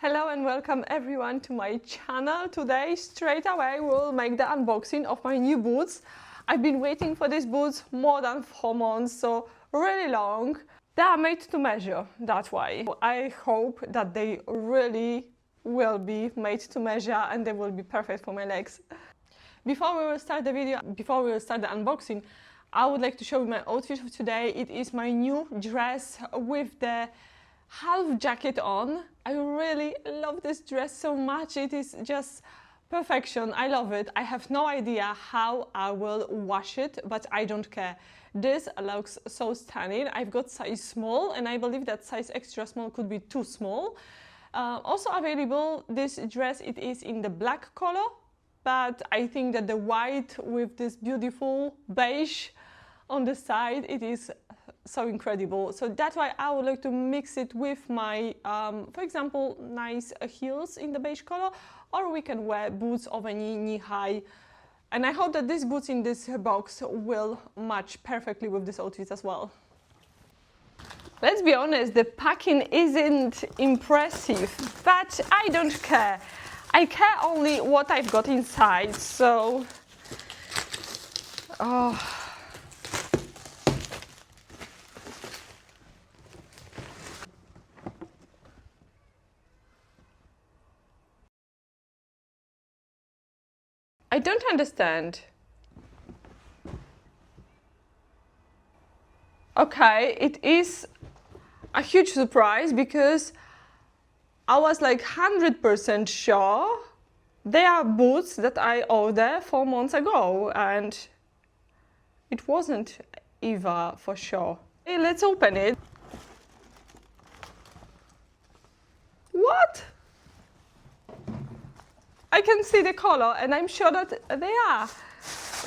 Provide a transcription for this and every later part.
Hello and welcome everyone to my channel. Today straight away we'll make the unboxing of my new boots. I've been waiting for these boots more than 4 months, so really long. They are made to measure, that's why. I hope that they really will be made to measure and they will be perfect for my legs. Before we will start the unboxing, I would like to show you my outfit for today. It is my new dress with the half jacket on. I really love this dress so much. It is just perfection. I love it. I have no idea how I will wash it, but I don't care. This looks so stunning. I've got size small and I believe that size extra small could be too small. Also available, this dress, it is in the black color, but I think that the white with this beautiful beige on the side, it is so incredible. So that's why I would like to mix it with my, for example, nice heels in the beige color, or we can wear boots of any knee-high. And I hope that these boots in this box will match perfectly with this outfit as well. Let's be honest, the packing isn't impressive, but I don't care. I care only what I've got inside, so... Oh. I don't understand. Okay, it is a huge surprise because I was like 100% sure they are boots that I ordered 4 months ago, and it wasn't Eva for sure. Hey, let's open it. What? I can see the color and I'm sure that they are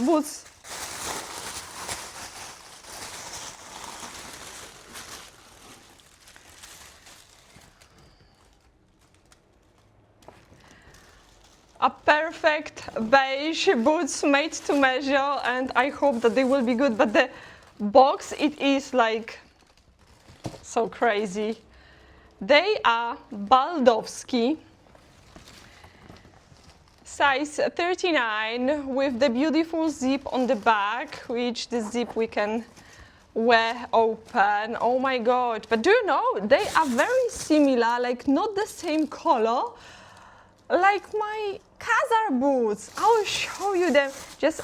boots. A perfect beige boots made to measure, and I hope that they will be good, but the box, it is like so crazy. They are Baldowski. Size 39 with the beautiful zip on the back, which the zip we can wear open. Oh my god, but do you know, they are very similar, like not the same color, like my Khazar boots. I will show you them. Just,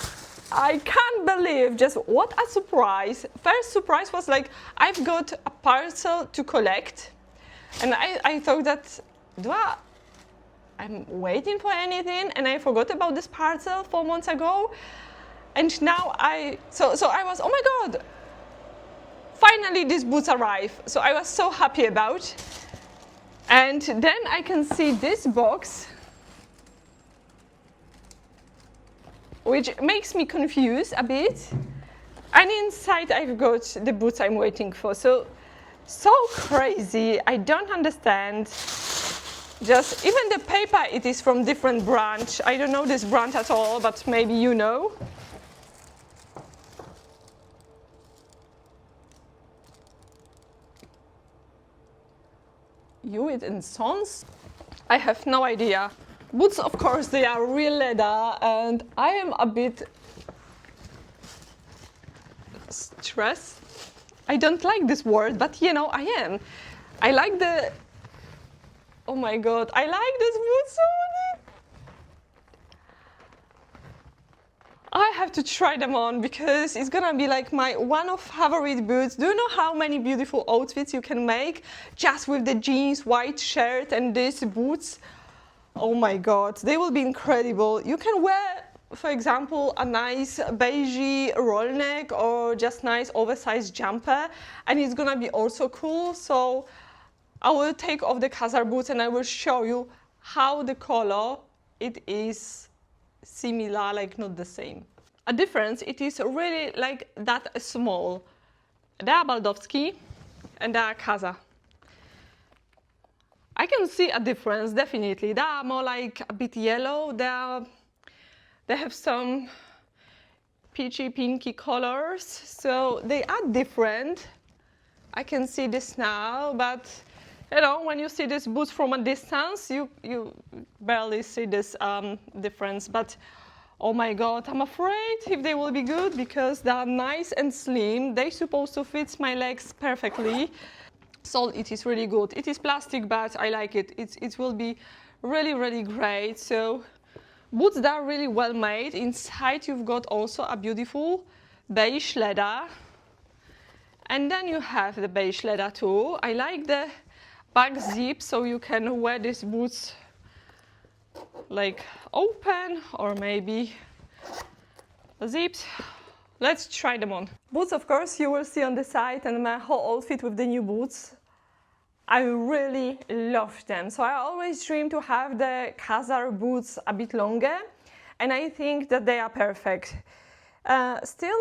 I can't believe, just what a surprise. First surprise was like, I've got a parcel to collect, and I thought that, I'm waiting for anything, and I forgot about this parcel 4 months ago, and now so I was, oh my god, finally these boots arrive. So I was so happy about, and then I can see this box, which makes me confused a bit, and inside I've got the boots I'm waiting for. So crazy. I don't understand. Just even the paper, it is from different brand. I don't know this brand at all, but maybe you know. Hewitt and Sons? I have no idea. Boots, of course, they are real leather, and I am a bit stressed. I don't like this word, but you know, I am. I like the... Oh my god, I like this boot so much. I have to try them on because it's gonna be like my one of favorite boots. Do you know how many beautiful outfits you can make just with the jeans, white shirt and these boots? Oh my god, they will be incredible. You can wear, for example, a nice beige roll neck or just nice oversized jumper, and it's gonna be also cool. So I will take off the Khazar boots and I will show you how the color, it is similar, like not the same. A difference, it is really like that small. They are Baldowski and they are Khazar. I can see a difference, definitely. They are more like a bit yellow. They have some peachy, pinky colors, so they are different. I can see this now, but You know, when you see these boots from a distance, you barely see this difference. But oh my God, I'm afraid if they will be good because they are nice and slim. They're supposed to fit my legs perfectly. So it is really good. It is plastic, but I like it. It will be really, really great. So boots that are really well made. Inside you've got also a beautiful beige leather. And then you have the beige leather too. I like the back zip, so you can wear these boots like open or maybe zipped. Let's try them on. Boots, of course, you will see on the side, and my whole outfit with the new boots. I really love them. So I always dream to have the Khazar boots a bit longer, and I think that they are perfect. Still,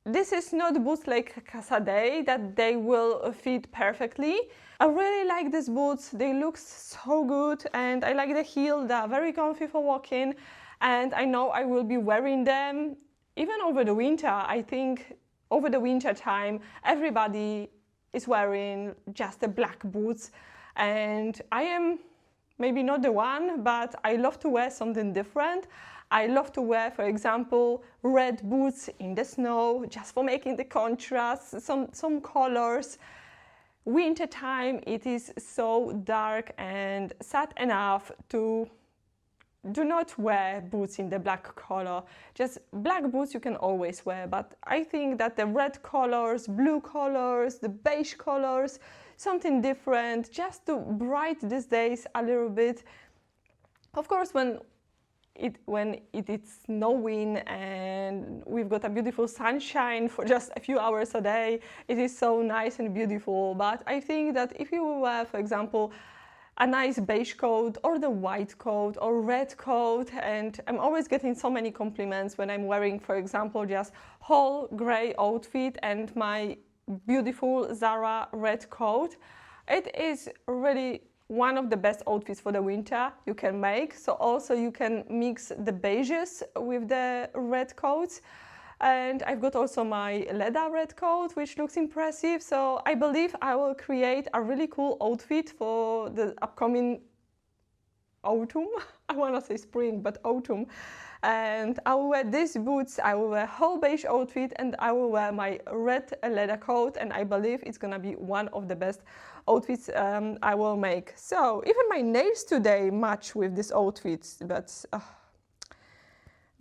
this is not boots like Casadei that they will fit perfectly. I really like these boots. They look so good, and I like the heel. They are very comfy for walking, and I know I will be wearing them even over the winter. I think over the winter time, everybody is wearing just the black boots, and I am maybe not the one, but I love to wear something different. I love to wear, for example, red boots in the snow, just for making the contrast, some colors. Winter time, it is so dark and sad enough to do not wear boots in the black color. Just black boots you can always wear, but I think that the red colors, blue colors, the beige colors, something different, just to brighten these days a little bit. Of course, when it is snowing and we've got a beautiful sunshine for just a few hours a day, it is so nice and beautiful. But I think that if you wear, for example, a nice beige coat or the white coat or red coat, and I'm always getting so many compliments when I'm wearing, for example, just whole grey outfit and my beautiful Zara red coat. It is really one of the best outfits for the winter you can make. So also you can mix the beiges with the red coats. And I've got also my leather red coat, which looks impressive. So I believe I will create a really cool outfit for the upcoming autumn. I want to say spring, but autumn. And I will wear these boots, I will wear whole beige outfit, and I will wear my red leather coat. And I believe it's gonna be one of the best outfits I will make. So even my nails today match with this outfit, but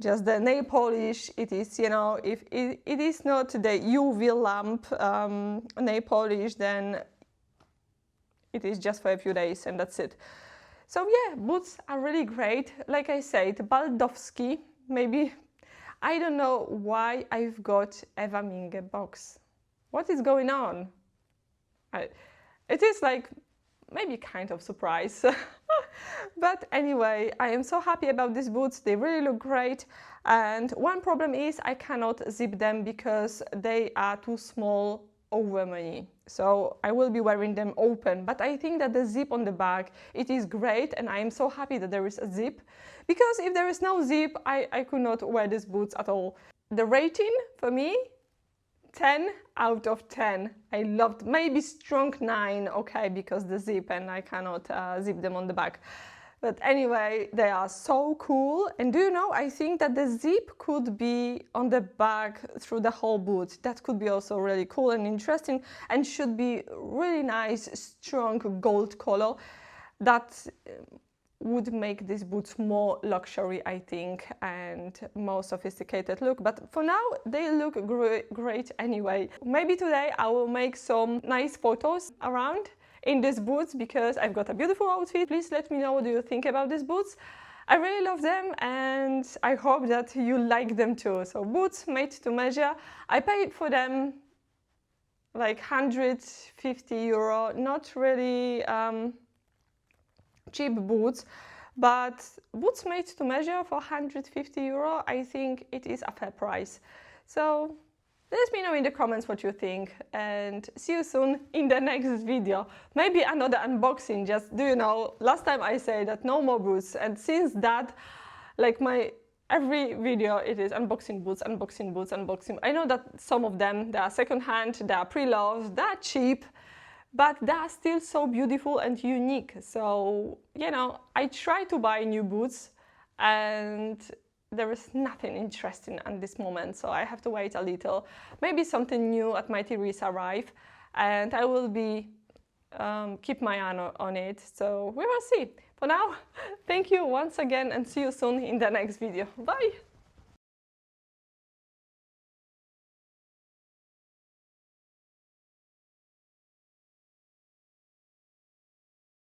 just the nail polish, it is, you know, if it is not the UV lamp nail polish, then it is just for a few days and that's it. So yeah, boots are really great. Like I said, Baldowski, maybe, I don't know why I've got Eva Minge box. What is going on? It is like maybe kind of surprise. But anyway, I am so happy about these boots. They really look great. And one problem is I cannot zip them because they are too small over me. So I will be wearing them open. But I think that the zip on the back, it is great. And I am so happy that there is a zip. Because if there is no zip, I could not wear these boots at all. The rating for me, 10 out of 10. I loved, maybe strong 9, okay, because the zip and I cannot zip them on the back. But anyway, they are so cool. And do you know, I think that the zip could be on the back through the whole boot. That could be also really cool and interesting and should be really nice, strong gold color. That would make these boots more luxury, I think, and more sophisticated look. But for now, they look great anyway. Maybe today I will make some nice photos around in these boots because I've got a beautiful outfit. Please let me know what do you think about these boots. I really love them and I hope that you like them too. So boots made to measure. I paid for them like 150 euro, not really cheap boots, but boots made to measure for 150 euro, I think it is a fair price. So let me know in the comments what you think and see you soon in the next video. Maybe another unboxing, just, do you know, last time I said that no more boots, and since that, like every video it is unboxing boots, unboxing boots, unboxing. I know that some of them, they are second-hand, they are pre-loved, they are cheap, but they're still so beautiful and unique. So, you know, I try to buy new boots and there is nothing interesting at this moment, so I have to wait a little. Maybe something new at my Theresa arrive, and I will be keep my eye on it, so we will see. For now, thank you once again and see you soon in the next video. Bye!